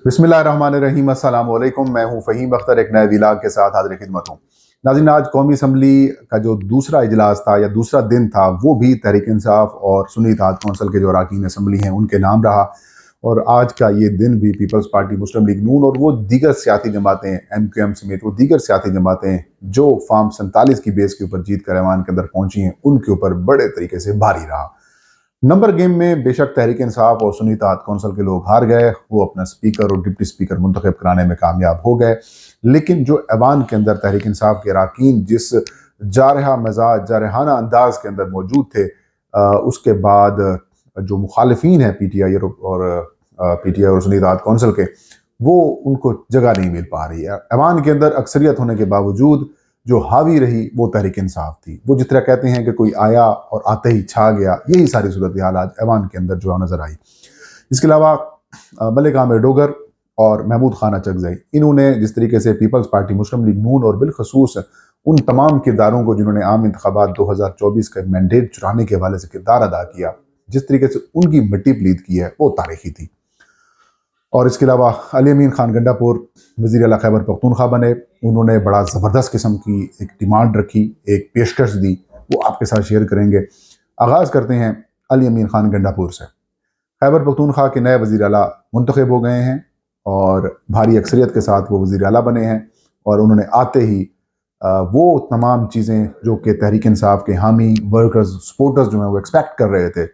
बिस्मिल्लाहिर्रहमानिर्रहीम, अस्सलाम वालेकुम। मैं हूं फ़हीम अख्तर, एक नए व्लॉग के साथ हाज़िर खिदमत हूं। नाज़रीन, आज कौमी असम्बली का जो दूसरा इजलास था या दूसरा दिन था, वो भी तहरीक इंसाफ और सुन्नी इत्तेहाद कौंसिल के जो अरकान असम्बली हैं उनके नाम रहा। और आज का ये दिन भी पीपल्स पार्टी, मुस्लिम लीग नून और वो दीगर सियासी जमातें, MQM समेत वो दीगर सियासी जमातें जो फार्म 47 की बेस के ऊपर जीत कर ऐवान के अंदर पहुंची हैं, उनके ऊपर बड़े तरीके से भारी रहा। नंबर गेम में बेशक तहरीक इंसाफ और सुन्नी इत्तेहाद कौंसिल के लोग हार गए, वो अपना स्पीकर और डिप्टी स्पीकर मुंतखब कराने में कामयाब हो गए। लेकिन जो ऐवान के अंदर तहरीक इंसाफ के अरकान जिस जारहा मिजाज, जारहाना अंदाज के अंदर मौजूद थे, उसके बाद जो मुखालिफिन है PTI और सुन्नी इत्तेहाद कौंसिल के, वो उनको जगह नहीं मिल पा रही है। ऐवान के अंदर अक्सरियत होने के बावजूद जो हावी रही वो तहरीक इंसाफ थी। वो जिस तरह कहते हैं कि कोई आया और आते ही छा गया, यही सारी सूरत हाल आज ऐवान के अंदर जो नजर आई। इसके अलावा मलिक आमिर डोगर और महमूद खान अचकजई, इन्होंने जिस तरीके से पीपल्स पार्टी, मुस्लिम लीग नून और बिलखसूस उन तमाम किरदारों को जिन्होंने आम इंतखाबात 2024 का मैंडेट चुराने के हवाले से किरदार अदा किया, जिस तरीके से उनकी मिट्टी प्लीत की है, वो तारीखी थी। और इसके अलावा अली अमीन खान गंडापुर वज़ीर आला खैबर पख्तूनख्वा बने। उन्होंने बड़ा ज़बरदस्त किस्म की एक डिमांड रखी, एक पेशकश दी, वो आपके साथ शेयर करेंगे। आगाज़ करते हैं अली अमीन खान गंडापुर से। खैबर पख्तूनख्वा के नए वज़ीर आला मुंतखब हो गए हैं और भारी अक्सरियत के साथ वो वज़ीर आला बने हैं। और उन्होंने आते ही वो तमाम चीज़ें जो कि तहरीक इंसाफ के हामी, वर्कर्स, सपोर्टर्स जो हैं वो एक्सपेक्ट कर रहे थे,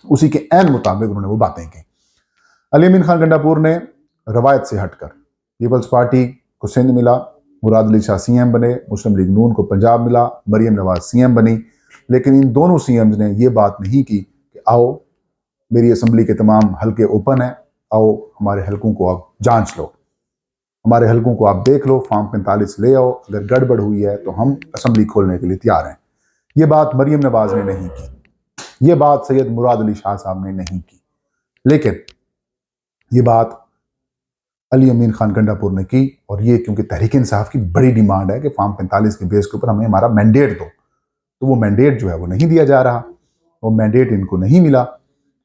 उसी के ऐन मुताबिक उन्होंने वो बातें की। अली अमीन खान गंडापुर ने रवायत से हटकर पीपल्स पार्टी को सिंध मिला, मुराद अली शाह CM बने, मुस्लिम लीग नून को पंजाब मिला, मरियम नवाज CM बनी। लेकिन इन दोनों CMs ने ये बात नहीं की कि आओ मेरी असम्बली के तमाम हल्के ओपन हैं, आओ हमारे हल्कों को आप जांच लो, हमारे हल्कों को आप देख लो, फार्म 45 ले आओ, अगर गड़बड़ हुई है तो हम असम्बली खोलने के लिए तैयार हैं। ये बात मरियम नवाज ने नहीं की, ये बात सैयद मुराद अली शाह साहब ने नहीं की। लेकिन ये बात अली अमीन खान गंडापुर ने की। और ये क्योंकि तहरीक इंसाफ की बड़ी डिमांड है कि फार्म 45 के बेस के ऊपर हमें हमारा मैंडेट दो, तो वो मैंडेट जो है वो नहीं दिया जा रहा, वो मैंडेट इनको नहीं मिला।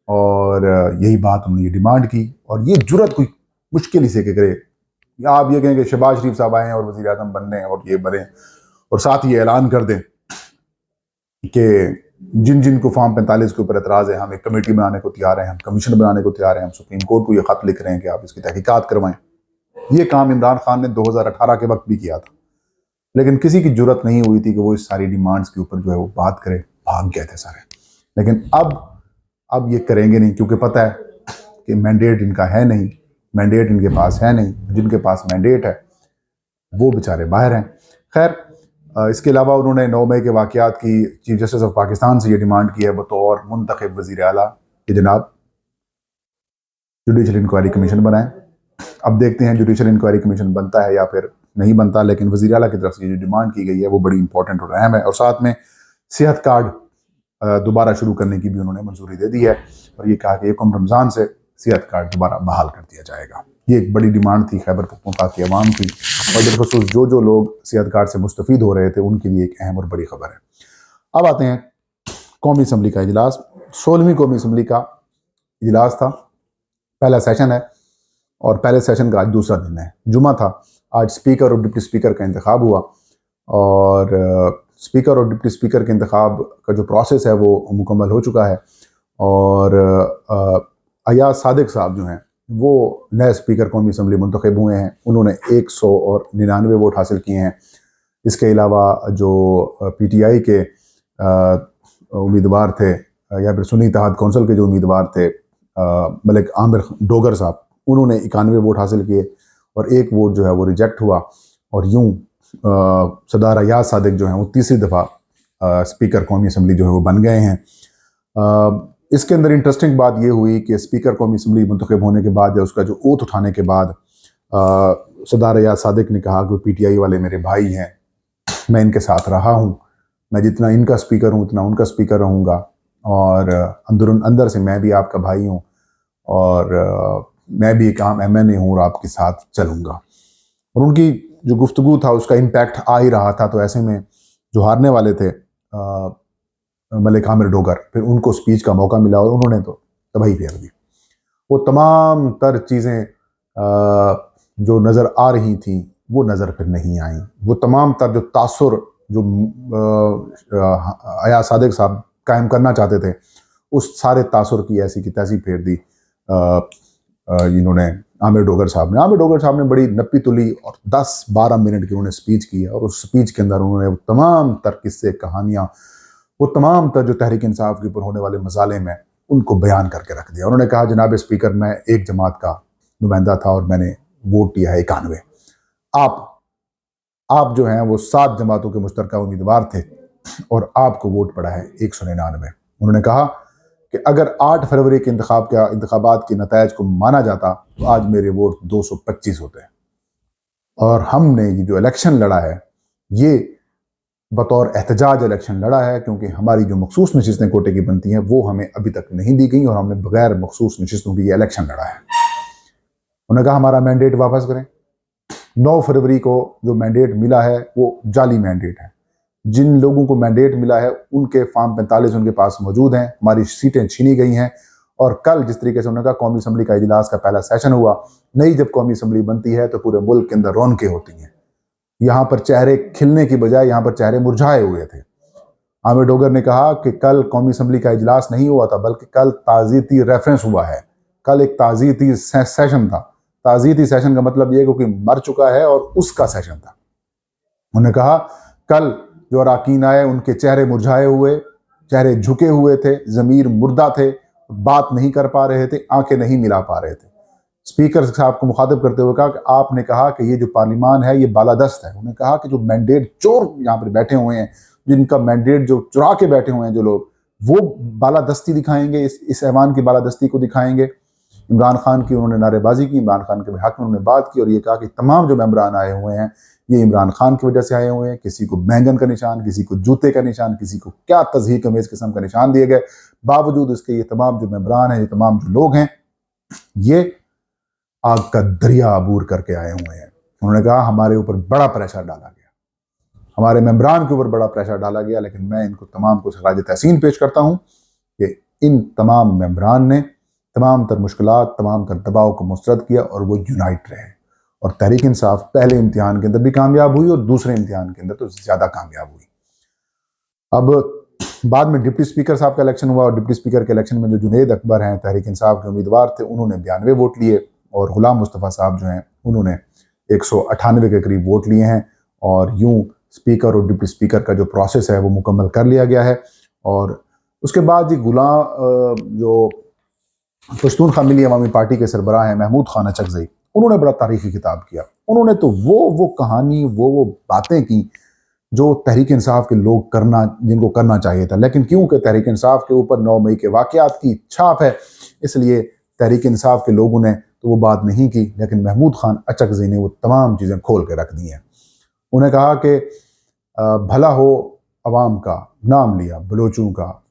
और यही बात उन्होंने ये डिमांड की। और ये जुर्रत कोई मुश्किल ही से करे, या आप ये कहें कि शहबाज शरीफ साहब आए हैं और वज़ीर आज़म बनने और ये बने और साथ ये ऐलान कर दें कि जिन जिन को फार्म 45 के ऊपर एतराज़ है, हम एक कमेटी बनाने को तैयार हैं, हम कमीशन बनाने को तैयार हैं, हम सुप्रीम कोर्ट को ये खत लिख रहे हैं कि आप इसकी तहकीकात करवाएं। ये काम इमरान खान ने 2018 के वक्त भी किया था, लेकिन किसी की जरूरत नहीं हुई थी कि वो इस सारी डिमांड्स के ऊपर जो है वो बात करे, भाग गए थे सारे। लेकिन अब ये करेंगे नहीं, क्योंकि पता है कि मैंडेट इनका है नहीं, मैंडेट इनके पास है नहीं। जिनके पास मैंडेट है वो बेचारे बाहर हैं। खैर, इसके अलावा उन्होंने 9 मई के वाक़यात की चीफ जस्टिस ऑफ पाकिस्तान से ये डिमांड की है बतौर मुंतखब वज़ीर आला कि जनाब जुडिशल इंक्वायरी कमीशन बनाएं। अब देखते हैं जुडिशल इंक्वायरी कमीशन बनता है या फिर नहीं बनता, लेकिन वज़ीर आला की तरफ से जो डिमांड की गई है वो बड़ी इंपॉर्टेंट और अहम है। और साथ में सेहत कार्ड दोबारा शुरू करने की भी उन्होंने मंजूरी दे दी है और ये कहा कि 1 रमज़ान से सेहत कार्ड दोबारा बहाल कर दिया जाएगा। ये एक बड़ी डिमांड थी खैबर पख्तूनख्वा की अवाम की, और बिलखसूस जो लोग सेहत कार्ड से मुस्तफ़ीद हो रहे थे उनके लिए एक अहम और बड़ी खबर है। अब आते हैं कौमी असम्बली का इजलास। 16वीं कौमी असम्बली का इजलास था, पहला सेशन है और पहले सेशन का आज दूसरा दिन है, जुमा था। आज स्पीकर और डिप्टी स्पीकर का इंतखाब हुआ और स्पीकर और डिप्टी स्पीकर के इंतखाब का जो प्रोसेस है वो मुकम्मल हो चुका है। और अयाज सादिक साहब जो हैं वो नए स्पीकर कौमी असम्बली मुंतखब हुए हैं। उन्होंने 199 वोट हासिल किए हैं। इसके अलावा जो PTI के उम्मीदवार थे या फिर सुन्नी इत्तेहाद कौंसिल के जो उम्मीदवार थे, मलिक आमिर डोगर साहब, उन्होंने 91 वोट हासिल किए और 1 वोट जो है वो रिजेक्ट हुआ। और यूं सरदार अयाज सादिक जो हैं वो तीसरी दफ़ा स्पीकर कौमी असम्बली जो है वो बन गए हैं। इसके अंदर इंटरेस्टिंग बात ये हुई कि स्पीकर कौमी असम्बली मुंतखब होने के बाद या उसका जो ओथ उठाने के बाद सरदार अयाज सादिक ने कहा कि PTI वाले मेरे भाई हैं, मैं इनके साथ रहा हूँ, मैं जितना इनका स्पीकर हूँ उतना उनका स्पीकर रहूँगा, और अंदर से मैं भी आपका भाई हूँ और मैं भी एक आम MNA हूँ और आपके साथ चलूँगा। और उनकी जो गुफ्तगू था उसका इम्पैक्ट आ ही रहा था। तो ऐसे में जो हारने वाले थे मलिक आमिर डोगर, फिर उनको स्पीच का मौका मिला और उन्होंने तो तबाही फेर दी। वो तमाम तर चीज़ें जो नज़र आ रही थी वो नज़र फिर नहीं आई। वो तमाम तर जो तासुर जो अयाज सादिक साहब कायम करना चाहते थे, उस सारे तासुर की ऐसी की तैसी फेर दी इन्होंने आमिर डोगर साहब ने। आमिर डोगर साहब ने बड़ी नप्पी तुली और 10-12 मिनट की उन्होंने स्पीच की है, और उस स्पीच के अंदर उन्होंने वो तमाम तर किस्से कहानियाँ, वो तमाम तर जो तहरीक इंसाफ के ऊपर होने वाले मजालिम हैं, उनको बयान करके रख दिया। उन्होंने कहा, जनाब स्पीकर, मैं एक जमात का नुमाइंदा था और मैंने वोट दिया है 91। आप जो हैं वो 7 जमातों के मुश्तरका उम्मीदवार थे और आपको वोट पड़ा है 199। उन्होंने कहा कि अगर 8 फरवरी के इंतखाबात के नतायज को माना जाता तो आज मेरे वोट 225 होते हैं। और हमने ये जो इलेक्शन लड़ा है, ये बतौर एहतजाज इलेक्शन लड़ा है, क्योंकि हमारी जो मखसूस नशिस्तें कोटे की बनती हैं वो हमें अभी तक नहीं दी गई और हमने बगैर मखसूस नशिस्तों की ये इलेक्शन लड़ा है। उन्होंने कहा, हमारा मैंडेट वापस करें। 9 फरवरी को जो मैंडेट मिला है वो जाली मैंडेट है। जिन लोगों को मैंडेट मिला है उनके फॉर्म 45 उनके पास मौजूद हैं, हमारी सीटें छीनी गई हैं। और कल जिस तरीके से उन्होंने कहा कौमी असम्बली का इजलास का पहला सेशन हुआ, नई जब कौमी असम्बली बनती है तो पूरे मुल्क के अंदर रौनकें होती हैं। यहाँ पर चेहरे खिलने की बजाय यहाँ पर चेहरे मुरझाए हुए थे। आमिर डोगर ने कहा कि कल कौमी असम्बली का इजलास नहीं हुआ था, बल्कि कल ताज़ीती रेफरेंस हुआ है। कल एक ताज़ीती सेशन था। ताज़ीती सेशन का मतलब ये कि मर चुका है और उसका सेशन था। उन्होंने कहा कल जो अरकान आए उनके चेहरे मुरझाए हुए, चेहरे झुके हुए थे, ज़मीर मुर्दा थे, बात नहीं कर पा रहे थे, आंखें नहीं मिला पा रहे थे। स्पीकर साहब को मुखातिब करते हुए कहा कि आपने कहा कि ये जो पार्लिमान है ये बालादस्त है। उन्होंने कहा कि जो मैंडेट चोर यहाँ पर बैठे हुए हैं, जिनका मैंडेट जो चुरा के बैठे हुए हैं जो लोग, वो बालादस्ती दिखाएंगे, इस ऐवान की बालादस्ती को दिखाएंगे। इमरान खान की उन्होंने नारेबाजी की, इमरान खान के हक में उन्होंने बात की और ये कहा कि तमाम जो मेंबरान आए हुए हैं ये इमरान खान की वजह से आए हुए हैं। किसी को बैंगन का निशान, किसी को जूते का निशान, किसी को क्या तज़हीक अमेज़ किस्म का निशान दिए गए। बावजूद इसके ये तमाम जो मेंबरान हैं, ये तमाम जो लोग हैं, ये आग का दरिया अबूर करके आए हुए हैं। उन्होंने कहा हमारे ऊपर बड़ा प्रेशर डाला गया, हमारे मेंबरान के ऊपर बड़ा प्रेशर डाला गया, लेकिन मैं इनको तमाम को खराज तहसीन पेश करता हूँ कि इन तमाम मेंबरान ने तमाम तर मुश्किलात, तमाम तर दबाव को मुस्तरद किया और वो यूनाइट रहे। और तहरीक इंसाफ पहले इम्तिहान के अंदर भी कामयाब हुई और दूसरे इम्तिहान के अंदर तो ज़्यादा कामयाब हुई। अब बाद में डिप्टी स्पीकर साहब का इलेक्शन हुआ और डिप्टी स्पीकर के इलेक्शन में जो जुनेद अकबर हैं तहरीक इंसाफ के उम्मीदवार थे, उन्होंने 92 वोट लिए और गुलाम मुस्तफ़ा साहब जो हैं उन्होंने 198 के करीब वोट लिए हैं। और यूं स्पीकर और डिप्टी स्पीकर का जो प्रोसेस है वो मुकम्मल कर लिया गया है। और उसके बाद ये जो पश्तून खामिली अवामी पार्टी के सरबराह हैं महमूद खान अचकज़ई, उन्होंने बड़ा तारीखी खिताब किया। उन्होंने तो वो कहानी, वो बातें की जो तहरीक इंसाफ के लोग जिनको करना चाहिए था, लेकिन क्योंकि तहरीक इंसाफ के ऊपर 9 मई के वाक़यात की छाप है, इसलिए तहरीक इंसाफ के लोगों ने तो वो बात नहीं की। लेकिन महमूद खान अचकज़ई ने वो तमाम चीज़ें खोल के रख दी हैं। उन्हें कहा कि भला हो अवाम का, नाम लिया बलोचों का,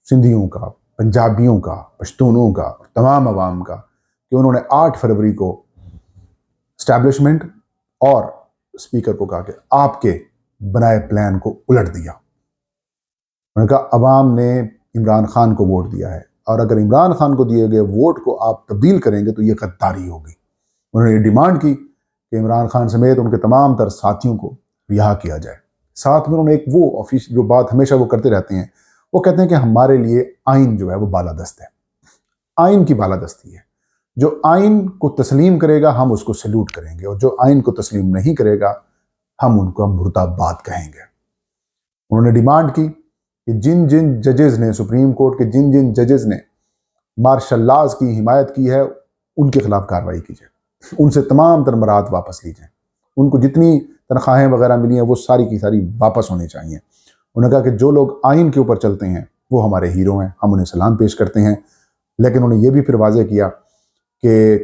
सिंधियों का, पंजाबियों का, पश्तूनों का, तमाम अवाम का, कि उन्होंने 8 फरवरी को इस्टेब्लिशमेंट और स्पीकर को कहा कि आपके बनाए प्लान को उलट दिया। उन्होंने कहा अवाम ने इमरान खान को वोट दिया है और अगर इमरान खान को दिए गए वोट को आप तब्दील करेंगे तो ये गद्दारी होगी। उन्होंने ये डिमांड की कि इमरान खान समेत उनके तमाम तर साथियों को रिहा किया जाए। साथ में उन्होंने एक वो ऑफिस जो बात हमेशा वो करते रहते हैं, वो कहते हैं कि हमारे लिए आइन जो है वो बालादस्त है, आइन की बालादस्ती है। जो आइन को तस्लीम करेगा हम उसको सल्यूट करेंगे और जो आइन को तस्लीम नहीं करेगा हम उनको मुर्दाबाद कहेंगे। उन्होंने डिमांड की कि जिन जिन जजेस ने, सुप्रीम कोर्ट के जिन जिन जजेस ने मार्शल लॉज की हिमायत की है उनके खिलाफ कार्रवाई कीजिए, उनसे तमाम तर मराहत वापस लीजिए, उनको जितनी तनख्वाहें वगैरह मिली हैं वो सारी की सारी वापस होनी चाहिए। उन्होंने कहा कि जो लोग आइन के ऊपर चलते हैं वो हमारे हीरो हैं, हम उन्हें सलाम पेश करते हैं। लेकिन उन्होंने ये भी फिर वाज़ेह किया कि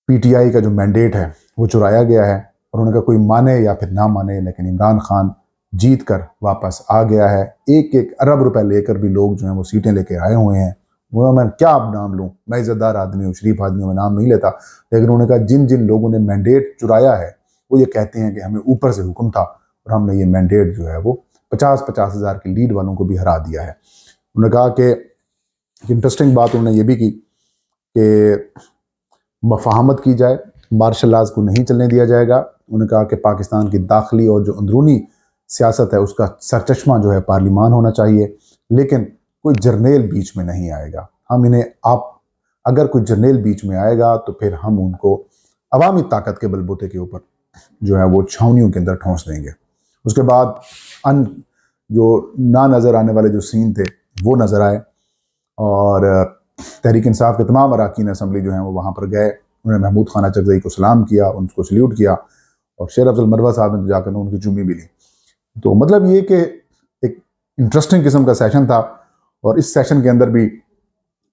पीटीआई का जो मैंडेट है वो चुराया गया है। और उन्होंने कहा कोई माने या फिर ना माने, लेकिन इमरान खान जीत कर वापस आ गया है। 1-1 अरब रुपए लेकर भी लोग जो हैं वो सीटें लेके आए हुए हैं। वो मैं क्या अब नाम लूँ, मैं इज़्ज़तदार आदमी हूँ, शरीफ आदमी हूँ, मैं नाम नहीं लेता। लेकिन उन्होंने कहा जिन जिन लोगों ने मैंडेट चुराया है वो ये कहते हैं कि हमें ऊपर से हुक्म था और हमने ये मैंडेट जो है वो 50-50 हज़ार की लीड वालों को भी हरा दिया है। उन्होंने कहा कि इंटरेस्टिंग बात उन्होंने ये भी की कि मफाहमत की जाए, मार्शल लॉज को नहीं चलने दिया जाएगा। उन्होंने कहा कि पाकिस्तान की दाखिली और जो अंदरूनी सियासत है उसका सरचश्मा जो है पार्लिमान होना चाहिए, लेकिन कोई जर्नेल बीच में नहीं आएगा। हम इन्हें आप अगर कोई जर्नेल बीच में आएगा तो फिर हम उनको अवामी ताकत के बलबूते के ऊपर जो है वो छावनियों के अंदर ठोंस देंगे। उसके बाद जो ना नज़र आने वाले जो सीन थे वो नज़र आए और तहरीक इंसाफ के तमाम अरकान असम्बली जो हैं वो वहाँ पर गए। उन्होंने महमूद खान चकजई को सलाम किया, उनको सल्यूट किया और शेर अफजल मरवा साहब ने तो जाकर उनकी चुम्मी भी ली। तो मतलब ये कि एक इंटरेस्टिंग किस्म का सेशन था और इस सेशन के अंदर भी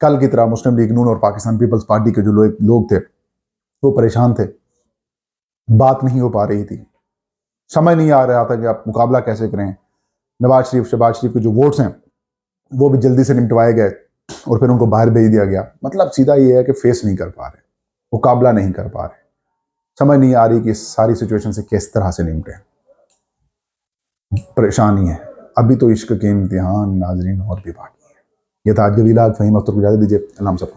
कल की तरह मुस्लिम लीग नून और पाकिस्तान पीपल्स पार्टी के जो लोग थे वो परेशान थे, बात नहीं हो पा रही थी, समझ नहीं आ रहा था कि आप मुकाबला कैसे करें। नवाज शरीफ शहबाज शरीफ के जो वोट्स हैं वो भी जल्दी से निपटवाए गए और फिर उनको बाहर भेज दिया गया। मतलब सीधा ये है कि फेस नहीं कर पा रहे, मुकाबला नहीं कर पा रहे, समझ नहीं आ रही कि इस सारी सिचुएशन से किस तरह से निपटें। परेशानी है। अभी तो इश्क के इम्तिहान नाजरीन और भी बाकी है। ये था आज का वीलाग। फ़हीम अख्तर को इजाज़त दीजिए। अल्लाह हम सब